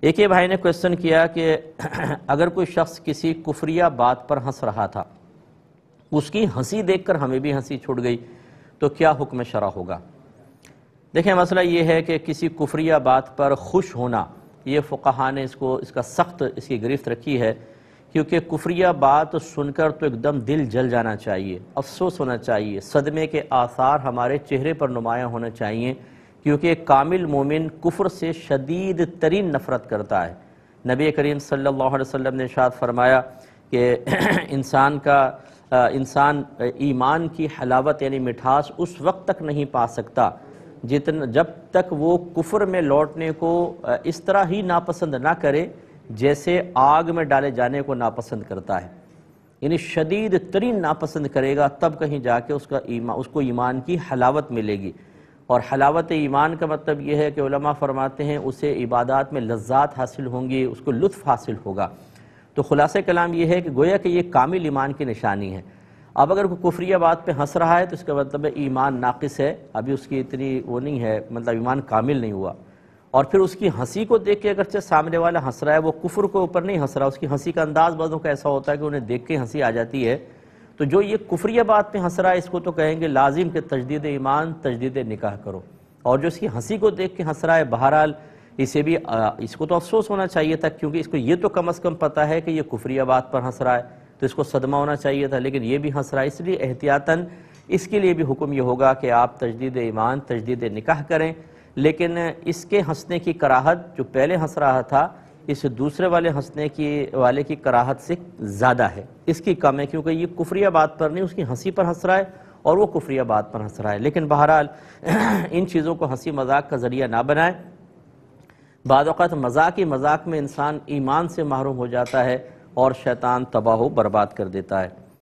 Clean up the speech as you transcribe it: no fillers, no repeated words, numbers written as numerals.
ایک یہ بھائی نے کوئسچن کیا کہ اگر کوئی شخص کسی کفریہ بات پر ہنس رہا تھا، اس کی ہنسی دیکھ کر ہمیں بھی ہنسی چھوٹ گئی، تو کیا حکم شرع ہوگا؟ دیکھیں، مسئلہ یہ ہے کہ کسی کفریہ بات پر خوش ہونا، یہ فقہا نے اس کا سخت اس کی گرفت رکھی ہے، کیونکہ کفریہ بات سن کر تو ایک دم دل جل جانا چاہیے، افسوس ہونا چاہیے، صدمے کے آثار ہمارے چہرے پر نمایاں ہونا چاہیے، کیونکہ ایک کامل مومن کفر سے شدید ترین نفرت کرتا ہے۔ نبی کریم صلی اللہ علیہ وسلم نے ارشاد فرمایا کہ انسان ایمان کی حلاوت یعنی مٹھاس اس وقت تک نہیں پا سکتا جب تک وہ کفر میں لوٹنے کو اس طرح ہی ناپسند نہ کرے جیسے آگ میں ڈالے جانے کو ناپسند کرتا ہے، یعنی شدید ترین ناپسند کرے گا، تب کہیں جا کے اس کو ایمان کی حلاوت ملے گی۔ اور حلاوت ایمان کا مطلب یہ ہے کہ علماء فرماتے ہیں اسے عبادات میں لذات حاصل ہوں گی، اس کو لطف حاصل ہوگا۔ تو خلاصہ کلام یہ ہے کہ گویا کہ یہ کامل ایمان کی نشانی ہے۔ اب اگر کوئی کفریہ بات پہ ہنس رہا ہے تو اس کا مطلب ہے ایمان ناقص ہے، ابھی اس کی اتنی وہ نہیں ہے، مطلب ایمان کامل نہیں ہوا۔ اور پھر اس کی ہنسی کو دیکھ کے اگرچہ سامنے والا ہنس رہا ہے، وہ کفر کو اوپر نہیں ہنس رہا، اس کی ہنسی کا انداز بعضوں کا ایسا ہوتا ہے کہ انہیں دیکھ کے ہنسی آ جاتی ہے، تو جو یہ کفریہ بات پہ ہنس رہا ہے اس کو تو کہیں گے لازم کہ تجدید ایمان، تجدید نکاح کرو۔ اور جو اس کی ہنسی کو دیکھ کے ہنس رہا ہے، بہرحال اس کو تو افسوس ہونا چاہیے تھا، کیونکہ اس کو یہ تو کم از کم پتہ ہے کہ یہ کفریہ بات پر ہنس رہا ہے، تو اس کو صدمہ ہونا چاہیے تھا، لیکن یہ بھی ہنس رہا ہے، اس لیے احتیاطاً اس کے لیے بھی حکم یہ ہوگا کہ آپ تجدید ایمان، تجدید نکاح کریں۔ لیکن اس کے ہنسنے کی کراہت جو پہلے ہنس رہا تھا، اس دوسرے والے کی کراہت سے زیادہ ہے، اس کی کم ہے، کیونکہ یہ کفریہ بات پر نہیں، اس کی ہنسی پر ہنس رہا ہے اور وہ کفریہ بات پر ہنس رہا ہے۔ لیکن بہرحال ان چیزوں کو ہنسی مذاق کا ذریعہ نہ بنائیں۔ بعض اوقات مذاق میں انسان ایمان سے محروم ہو جاتا ہے اور شیطان تباہ و برباد کر دیتا ہے۔